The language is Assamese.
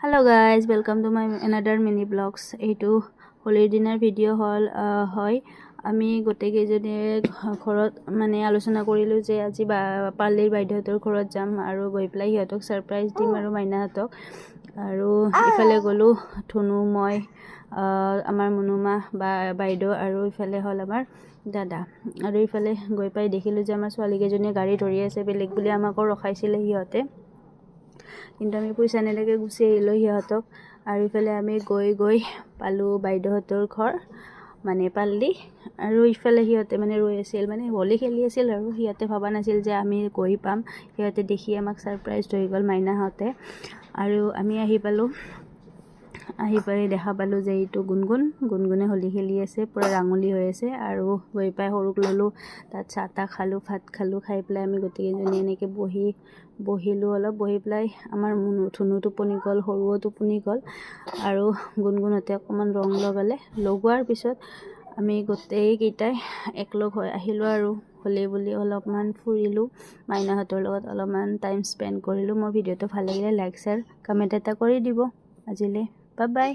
Hello guys, welcome to my another mini vlogs. এইটো হোলিৰ দিনৰ ভিডিঅ' হল হয় আমি গোটেইকেইজনে ঘৰত মানে আলোচনা কৰিলো যে আজি পাৰ্লিৰ বাইদেউহঁতৰ ঘৰত যাম আৰু গৈ পেলাই সিহঁতক সাৰপ্ৰাইজ দিম আৰু মাইনাহঁতক আৰু ইফালে গলো ধুনু মই আমাৰ মনুমা বা বাইদেউ আৰু ইফালে হল আমাৰ দাদা আৰু ইফালে গৈ পাই দেখিলো যে আমাৰ ছোৱালীকেইজনীয়ে গাড়ী ধৰি আছে বেলেগ বুলি আমাকো ৰখাইছিলে সিহঁতে কিন্তু আমি পইচা নেলাগে গুচি আহিলোঁ সিহঁতক আৰু ইফালে আমি গৈ পালোঁ বাইদেউহঁতৰ ঘৰ মানে পাল্লি আৰু ইফালে সিহঁতে মানে ৰৈ আছিল মানে হোলী খেলি আছিল আৰু সিহঁতে ভবা নাছিল যে আমি গৈ পাম সিহঁতে দেখি আমাক সাৰপ্ৰাইজ হৈ গ'ল মাইনাহঁতে আৰু আমি আহি পাই দেখা পালোঁ যে এইটো গুণগুণে হোলী খেলি আছে পুৰা ৰাঙলী হৈ আছে আৰু গৈ পাই সৰুক ল'লোঁ তাত চাহ তাহ খালোঁ ভাত খালোঁ খাই পেলাই আমি গোটেইকেইজনী এনেকৈ বহিলোঁ অলপ বহি পেলাই আমাৰ ধুনু টোপনি গ'ল সৰুও টোপনি গ'ল আৰু গুণগুণতে অকণমান ৰং লগালে লগোৱাৰ পিছত আমি গোটেইকেইটাই একলগ হৈ আহিলোঁ আৰু হোলী বুলি অলপমান ফুৰিলোঁ মাইনাহঁতৰ লগত অলপমান টাইম স্পেণ্ড কৰিলোঁ মোৰ ভিডিঅ'টো ভাল লাগিলে লাইক শ্বেয়াৰ কমেণ্ট এটা কৰি দিব আজিলৈ বাই বাই